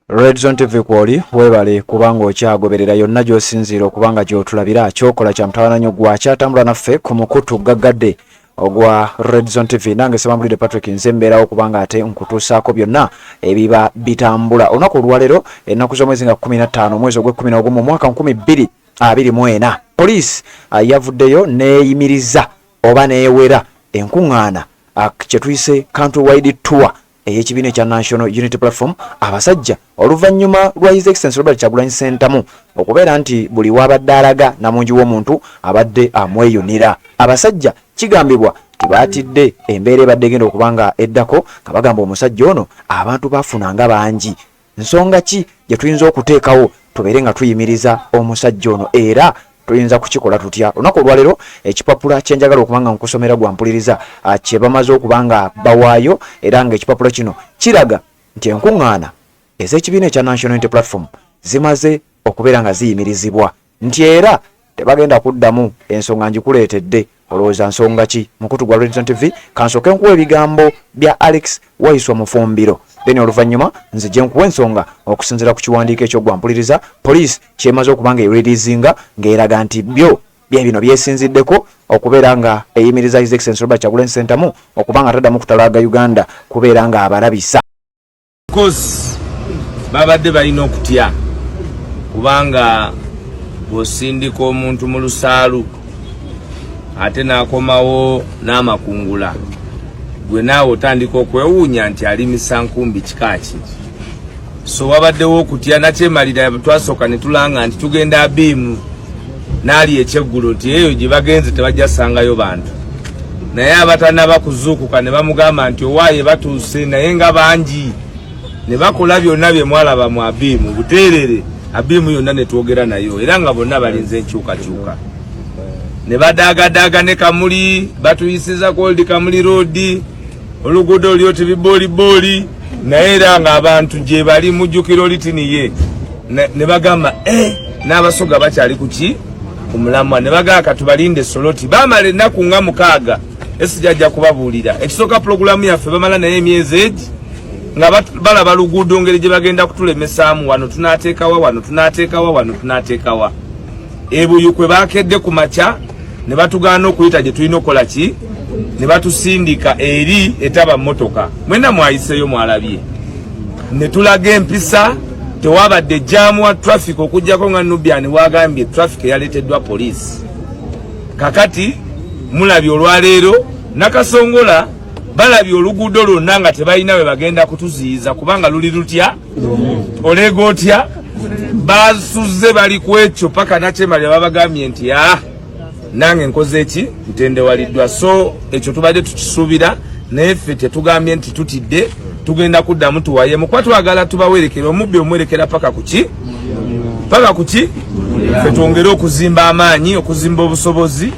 Red Zone TV kwoli webale kubanga okyagoberera yonna gy'osinziira okubanga gy'otulabira kyokola kya mutawananyo gwakyatambula naffe ku mukutu gaggadde ogwa Red Zone TV. Nange Sebambulidde Patrick nze mbeerawo kubanga ate nkutuusaako byonna ebiba bitambula. Olunaku olwaleero ennaku z'omwezi nga 15 mwezi ogw'E11 mu mwaka 2024 poliisi yavuddeyo neeyimiriza oba neewera enkuŋŋaana kye tuyise countrywide tour eyekibiina ekya National Unity Platform abasajja oluvannyuma lwa His Excellency Robert Kyagulanyi Ssentamu okubeera nti buli wabadde alaga namungi w'omuntu abadde amweyunira. Abasajja kigambibwa tibaatidde embeera ebadde egenda okubanga eddako nga bagamba omusajja ono abantu bafunanga bangi. Nsonga ki gye tuyinza okuteekawo tubeere nga tuyimiriza omusajja ono era tuyinza kukikola tutya? Olunaku olwaleero ekipapula kyenjagala okubanga nkusomera gwampuliriza kye bamaze okubanga bawaayo era ng'ekipapula kino kiraga nti enkuŋŋaana ez'ekibiina ekya National Unity Platform zimaze okubeera nga ziyimirizibwa nti era tebagenda kuddamu ensonga ngikuleetedde. Olowooza nsonga ki? Mukutu gwa Red Zone TV kansooke nkuwa ebigambo bya Alex Waiswa Mufumbiro then oluvannyuma nze gye nkuwa ensonga okusinziira ku kiwandiiko ekyo gwampuliriza poliisi kyemaze okubanga eredizinga ng'eraga nti byo bino byesinziddeko okubeera nga eyimiriza His Excellency Robert Kyagulanyi Ssentamu okubanga ataddamu kutalaaga Uganda kubeera nga abalabisa. Babadde balina okutya kubanga bw'osindika omuntu mu lusaalu ate n'akomawo n'amakungula gwe naawe otandika okwewuunya nti alimisa nkumbi kikaaki. So wabaddewo okutya nakyemalira twasooka ne tulanga nti tugenda abiimu n'ali ekyeggulo nti eyo gye bagenze tebajja sangayo bantu, naye abatanaba kuzuukuka ne bamugamba nti owaaye batuuse naye nga bangi ne bakola byonna bye mwalaba mu abiimu buteerere. Abiimu yonna ne twogera nayo era nga bonna balinze enkyukakyuka ne badaagadaaga ne Kamuli batuyisiza Gold Kamuli Road oluguudo olyo tibiboolibooli naye era nga abantu gye bali mujjukiro litiniye ne bagamba n'abasoga bakyali kuki ku mulamwa ne bagamba katubalinde Soloti bamala ennaku nga 6 esijajja kubabuulira ekisooka pulogulaamu yaffe bamala naye emyezi egi nga balaba luguudo ngeri gye bagenda kutulemesaamu wano tunaateekawa wano tunaateekawa wano tunaateekawa ebuyu kwe baakedde ku makya ne batugaana okuyita gye tulina okukola ki ne batusindika eri etaba mmotoka mwena mwayiseyo mwalabye ne tulaga empisa tewabadde jaamu wa traffic okujjako nga Nubian wagambye traffic eyaleeteddwa poliisi. Kakati mulabye olwaleero Nakasongola balabye oluguudo lwonna nga tebalina we bagenda kutuziyiza kubanga luli lutya olega otya basuze bali ku ekyo paka nakyemalira babagambye nti nange nkoze eki ntendewaliddwa. So ekyo tubadde tukisuubira naye ffe tetugambye nti tutidde tugenda kuddamu tuwaye mukuba twagala tubawerekera omubbi omwerekera paka kuki ffe twongere okuzimba amaanyi okuzimba obusobozi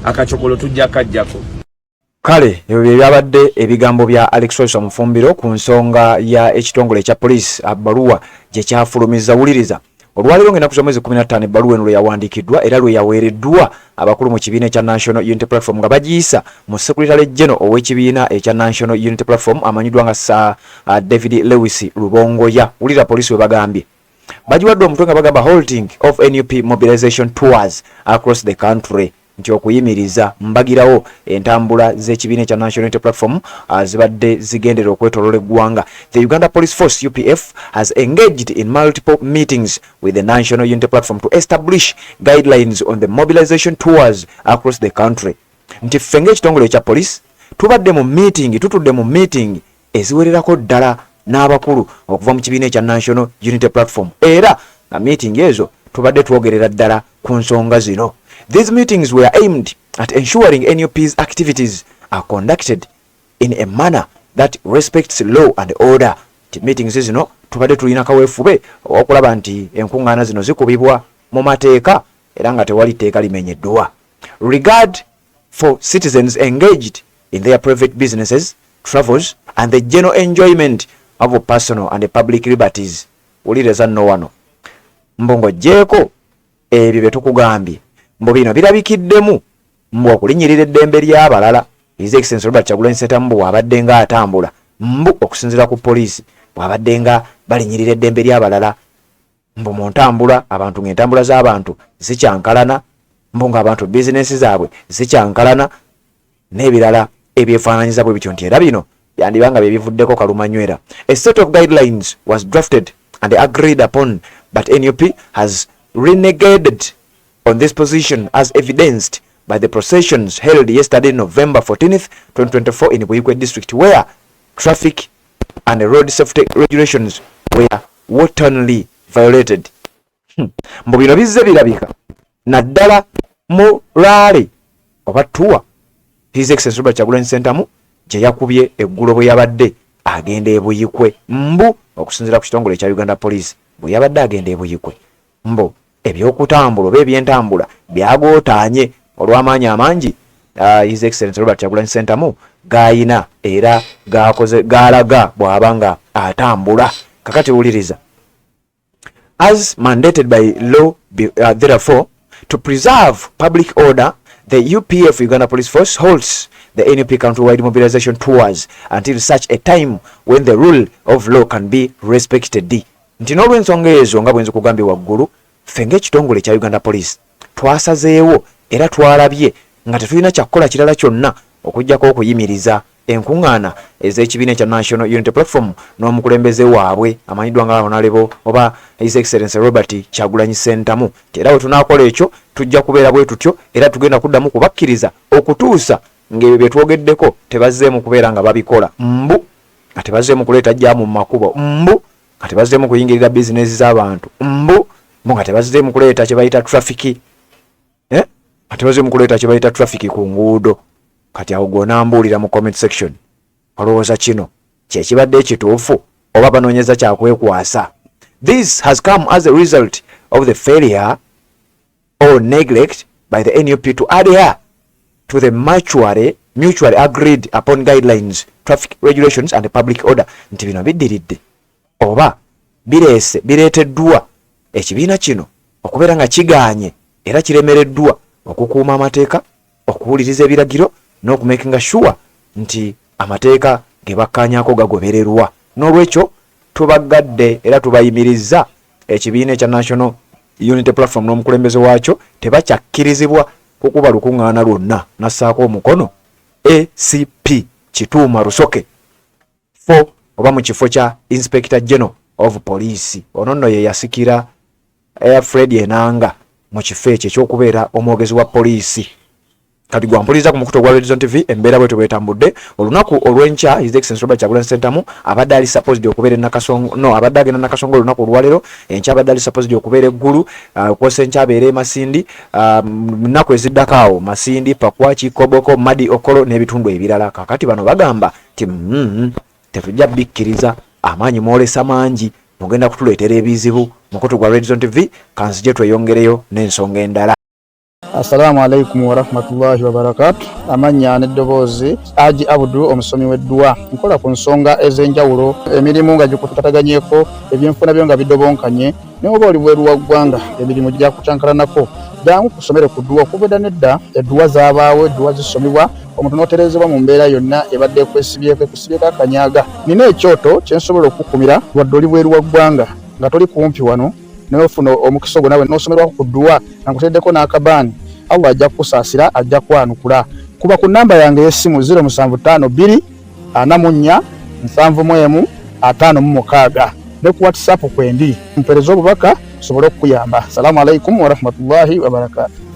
akakyokolo tujja kajjako. Kale ebyo bye byabadde ebigambo bya Alex Waiswa Mufumbiro ku nsonga ya ekitongole ekya poliisi abbaluwa gye kyafulumiza. Wuliriza olwaleero ng'ennaku z'omwezi 15 ebbaluwa eno lwe yawandiikiddwa era lwe yaweereddwa abakulu mu kibiina ekya National Unity Platform nga bagiyisa mu Secretary General ow'ekibiina ekya National Unity Platform amanyiddwa nga Sir David Lewis Rubongoya. Wulira poliisi we bagambye bagiwadde omutwe nga bagamba halting of NUP mobilization tours across the country nti okuyimiriza mbagirawo entambula z'ekibiina ekya National Unity Platform zibadde zigendera okwetoloola eggwanga. The Uganda Police Force UPF has engaged in multiple meetings with the National Unity Platform to establish guidelines on the mobilization tours across the country. Nti ffe ng'ekitongole ekya police tutudde mu meeting eziwererako ddala n'abakulu okuva mu kibiina ekya National Unity Platform era nga meeting ezo tubadde twogerera ddala ku nsonga zino. These meetings were aimed at ensuring NUP's activities are conducted in a manner that respects law and order. Meetings zino tubadde tulina kaweefube okulaba nti enkuŋŋaana zino zikubibwa mu mateeka era nga tewali tteeka limenyeddwa. Regard for citizens engaged in their private businesses, travels and the general enjoyment of personal and public liberties. Wuliriza nno wano mbongo jjeeko ebyo bye tukugambye mbu bino birabikiddemu mbu okulinyirira eddembe ly'abalala. His Excellency Robert Kyagulanyi Ssentamu bw'abadde nga atambula mbu okusinziira ku poliisi bw'abadde nga balinyirira eddembe ly'abalala. Mbu mu ntambula abantu ng'entambula z'abantu zikyankalana, mbu ng'abantu bizinesi zaabwe zikyankalana n'ebirala ebyefaananyiza bwe bityo nti era bino byandibanga bye bivuddeko kalumanywera. A set of guidelines was drafted and agreed upon, but NUP has renegated on this position as evidenced by the processions held yesterday, November 14th, 2024 in Buyikwe district, where traffic and road safety regulations were wantonly violated. Mbu bino bizze birabika naddala mu Rale oba Tuwa His Excellency Robert Kyagulanyi Ssentamu gye yakubye eggulo bwe yabadde agenda e Buyikwe. Mbu okusinziira ku kitongole ekya Uganda Police bwe yabadde agenda e Buyikwe, mbu ebyokutambula oba ebyentambula byagootaanye olw'amaanyi amangi His Excellency Robert Kyagulanyi Ssentamu gayina era galaga bw'aba nga atambula. Kakati wuliriza. As mandated by law, therefore, to preserve public order, the UPF Uganda Police Force holds the NUP countrywide mobilization tours until such a time when the rule of law can be respected. Nti n'olw'ensonga ezo nga bwenzi kugambye waggulu, ffe ng'ekitongole kya Uganda Police twasazeewo era twalabye nga tetulina kyakukola kirala kyonna okuggyako okuyimiriza enkuŋŋaana ez'ekibiina ekya National Unity Platform n'omukulembeze waabwe amanyiddwa nga Honorable oba His Excellency Robert Kyagulanyi Ssentamu. Era bwe tunaakola ekyo tujja kubeera bwe tutyo era tugenda kuddamu kubakkiriza okutuusa ng'ebyo bye twogeddeko tebazzeemu kubeera nga babikola. Mbu nga tebazzeemu kuleeta jjaamu mu makubo. Mbu nga tebazzeemu kuyingirira bizinesi z'abantu. Mbu nga tebazzeemu kuleeta kye bayita trafiki. Nga tebazzeemu kuleeta kye bayita trafiki ku nguudo. Kati awo gw'onambuulira mu comment section olowooza kino kye kibadde ekituufu oba banoonyeza kyakwekwasa. This has come as a result of the failure or neglect by the NUP to adhere to the mutually agreed upon guidelines, traffic regulations and public order. Nti bino biddiridde oba bireeteddwa ekibiina kino okubeera nga kigaanye era kiremereddwa okukuuma amateeka, okuwuliriza ebiragiro n'okumakinga sure nti amateeka ge bakkaanyaako gagobererwa. N'olwekyo tubagadde era tubayimirizza ekibiina ekya National Unity Platform n'omukulembeze waakyo tebakyakkirizibwa kukuba lukuŋŋaana lwonna nassaako omukono ACP Kituuma Lusoke oba mu kifo kya Inspector General of Police. Ono nno ye yasikira Fred Enanga mu kifo ekyo ekyokubeera omwogezi wa poliisi. Kati gwampuliriza ku mukuto gwa Radio TV embeera bwe tubetambudde olunaku olw'enkya. His Excellency Robert Kyagulanyi Ssentamu abadde ali supposed okubeera Nakasongo, no abadde agenda Nakasongo olunaku olwaleero, enkya abadde ali supposed okubeera eggulu, kwosa enkya abeera e Masindi, nnaku eziddako awo Masindi, Pakwach, Koboko, Madi Okolo n'ebitundu ebirala. Kakati bano bagamba ti tetujja bikkiriza, amaanyi mwolesa mangi, mugenda kutuleetera ebizibu. Mukuto gwa Radio TV kanzije tweyongereyo n'ensonga endala. Assalamu alaikum wa rahmatullahi wa barakatuh. Amanya n'eddoboozi Haji Abdu omusomi w'eddua. Nkola ku nsonga ez'enjawulo, emirimu nga gikutataganyeko, ebyenfuna byo nga bidobonkanye, ne oba oli bweru wa ggwanga emirimu gya kucankalanako. Jangu kusomere ku ddua okubeda nedda eddua zaabaawo, eddua zisomebwa omuntu n'oterezebwa mu mbeera yonna ebadde ekwesibyeko akanyaaga. Nina ekyoto kye nsobola okukumira wadde oli bweru wa ggwanga nga toli kumpi wano n'ofuna omukisa ogwo nawe n'osomerwako ku ddua nga nkuteddeko n'akabaani. Allah ajja kukusaasira, ajja kwanukula. Kuba ku namba yange y'essimu 0752 44 71 56 ne ku WhatsApp kwendi mpereza obubaka sobole okukuyamba. Assalamu alaikum wa rahmatullahi wa barakatuh.